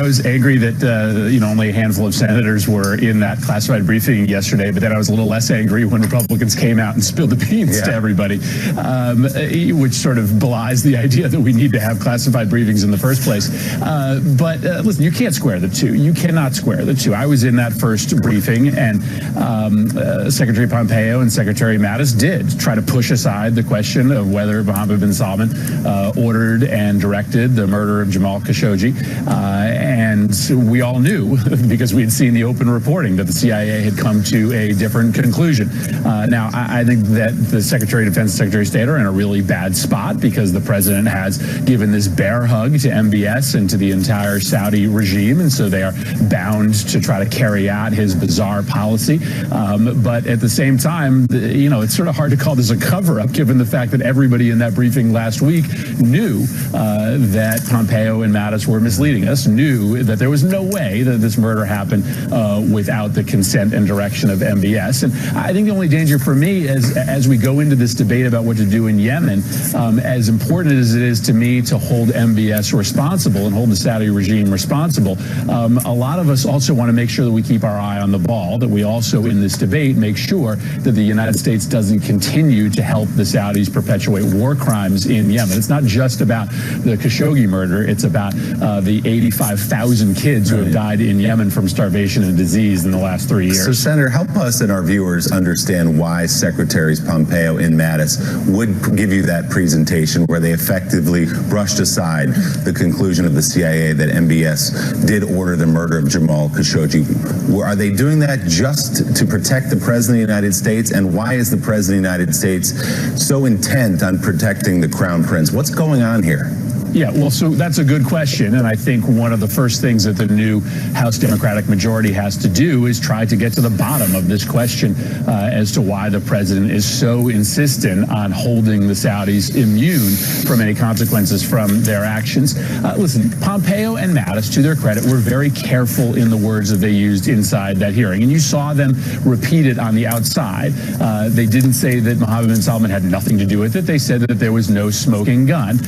was angry that only a handful of senators were in that classified briefing yesterday, but then I was a little less angry when Republicans came out and spilled the beans to everybody, which sort of belies the idea that we need to have classified briefings in the first place. But listen, you can't square the two. You cannot square the two. I was in that first briefing, and Secretary Pompeo and Secretary Mattis did try to push aside the question of whether Mohammed bin Salman ordered and directed the murder of Jamal Khashoggi. And we all knew, because we had seen the open reporting, that the CIA had come to a different conclusion. Now, I think that the Secretary of Defense and Secretary of State are in a really bad spot, because the president has given this bear hug to MBS and to the entire Saudi regime, and so they are bound to try to carry out his bizarre policy. But at the same time, it's sort of hard to call this a cover-up, given the fact that everybody in that briefing last week knew that Pompeo and Mattis were misleading us, knew that there was no way that this murder happened without the consent and direction of MBS. And I think the only danger for me as we go into this debate about what to do in Yemen, as important as it is to me to hold MBS responsible and hold the Saudi regime responsible, a lot of us also want to make sure that we keep our eye on the ball, that we also in this debate make sure that the United States doesn't continue to help the Saudis perpetuate war crimes in Yemen. It's not just about the Khashoggi murder, it's about the 85,000 kids who have died in Yemen from starvation and disease in the last 3 years. So, Senator, help us and our viewers understand why Secretaries Pompeo and Mattis would give you that presentation where they effectively brushed aside the conclusion of the CIA that MBS did order the murder of Jamal Khashoggi. Are they doing that just to protect the President of the United States? And why is the President of the United States so intent on protecting the Crown Prince? What's going on here? Yeah, well, so that's a good question, and I think one of the first things that the new House Democratic majority has to do is try to get to the bottom of this question as to why the president is so insistent on holding the Saudis immune from any consequences from their actions. Listen, Pompeo and Mattis, to their credit, were very careful in the words that they used inside that hearing, and you saw them repeat it on the outside. They didn't say that Mohammed bin Salman had nothing to do with it. They said that there was no smoking gun,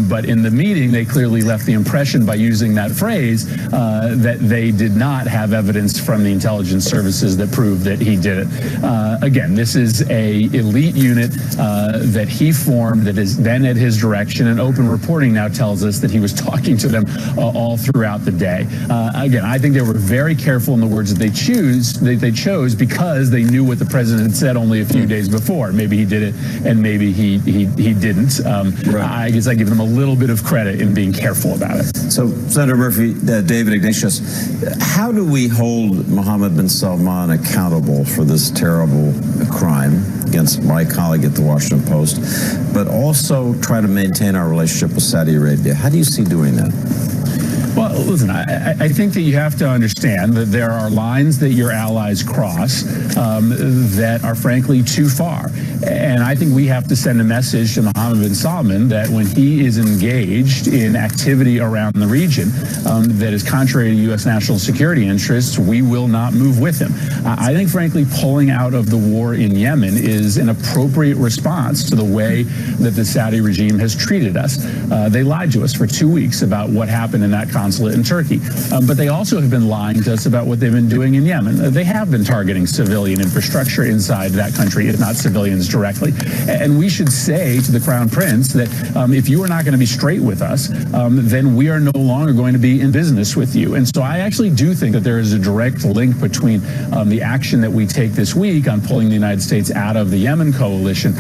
but in the meeting, they clearly left the impression by using that phrase that they did not have evidence from the intelligence services that proved that he did it. Again, this is a elite unit that he formed that is then at his direction, and open reporting now tells us that he was talking to them all throughout the day. Again, I think they were very careful in the words that they chose because they knew what the president had said only a few days before. Maybe he did it, and maybe he didn't. I guess I give them a little bit of credit in being careful about it. So, Senator Murphy, David Ignatius, how do we hold Mohammed bin Salman accountable for this terrible crime against my colleague at the Washington Post, but also try to maintain our relationship with Saudi Arabia? How do you see doing that? Well, listen, I think that you have to understand that there are lines that your allies cross that are frankly too far. And I think we have to send a message to Mohammed bin Salman that when he is engaged in activity around the region that is contrary to U.S. national security interests, we will not move with him. I think, frankly, pulling out of the war in Yemen is an appropriate response to the way that the Saudi regime has treated us. They lied to us for 2 weeks about what happened in that consulate in Turkey. But they also have been lying to us about what they've been doing in Yemen. They have been targeting civilian infrastructure inside that country, if not civilians directly. And we should say to the Crown Prince that if you are not going to be straight with us, then we are no longer going to be in business with you. And so I actually do think that there is a direct link between the action that we take this week on pulling the United States out of the Yemen coalition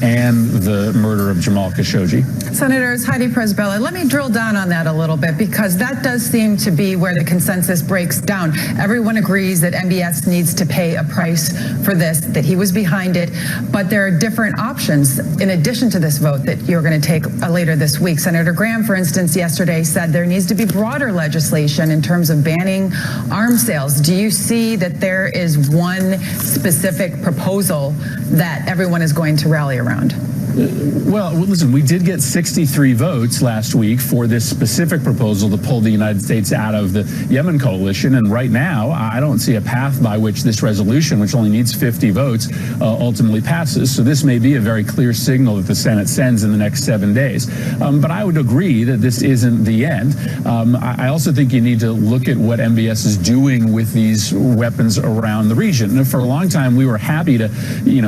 and the murder of Jamal Khashoggi. Senators, Heidi Presbella, let me drill down on that a little bit, because that does seem to be where the consensus breaks down. Everyone agrees that MBS needs to pay a price for this, that he was behind it, but there are different options in addition to this vote that you're going to take later this week. Senator Graham, for instance, yesterday said there needs to be broader legislation in terms of banning arms sales. Do you see that there is one specific proposal that everyone is going to rally around? Well, listen, we did get 63 votes last week for this specific proposal to pull the United States out of the Yemen coalition. And right now, I don't see a path by which this resolution, which only needs 50 votes, ultimately passes. So this may be a very clear signal that the Senate sends in the next 7 days. But I would agree that this isn't the end. I also think you need to look at what MBS is doing with these weapons around the region. And for a long time, we were happy to,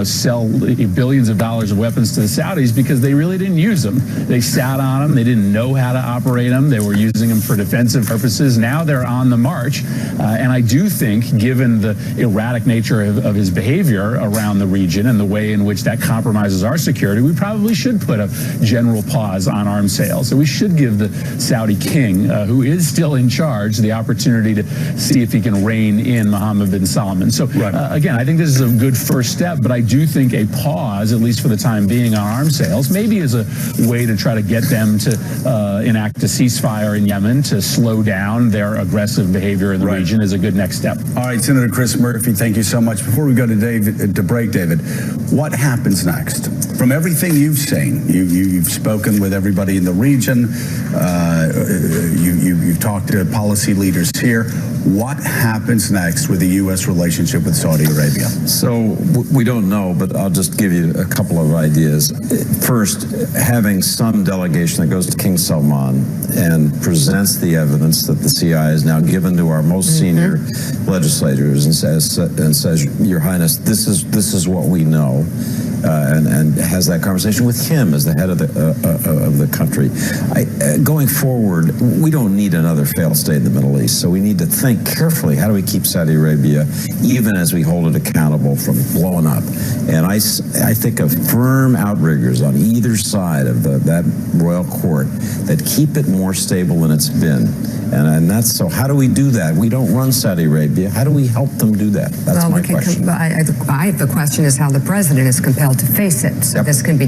sell billions of dollars of weapons to the Saudis because they really didn't use them. They sat on them. They didn't know how to operate them. They were using them for defensive purposes. Now they're on the march. And I do think, given the erratic nature of his behavior around the region and the way in which that compromises our security, we probably should put a general pause on arms sales. So we should give the Saudi king, who is still in charge, the opportunity to see if he can rein in Mohammed bin Salman. So again, I think this is a good first step, but I do think a pause, at least for the time being, on arms sales, maybe is a way to try to get them to enact a ceasefire in Yemen to slow down their aggressive behavior in the region is a good next step. All right, Senator Chris Murphy, thank you so much. Before we go to David, what happens next? From everything you've seen, you've spoken with everybody in the region, you've talked to policy leaders here. What happens next with the U.S. relationship with Saudi Arabia? So we don't know, but I'll just give you a couple of ideas. First, having some delegation that goes to King Salman and presents the evidence that the CIA has now given to our most senior legislators and says, Your Highness, this is what we know. And has that conversation with him as the head of the country. Going forward, we don't need another failed state in the Middle East, so we need to think carefully, how do we keep Saudi Arabia, even as we hold it accountable, from blowing up? And I think of firm outriggers on either side of that royal court that keep it more stable than it's been. And that's, so how do we do that? We don't run Saudi Arabia. How do we help them do that? That's my question. The question is how the president is compelled to face it. So this can be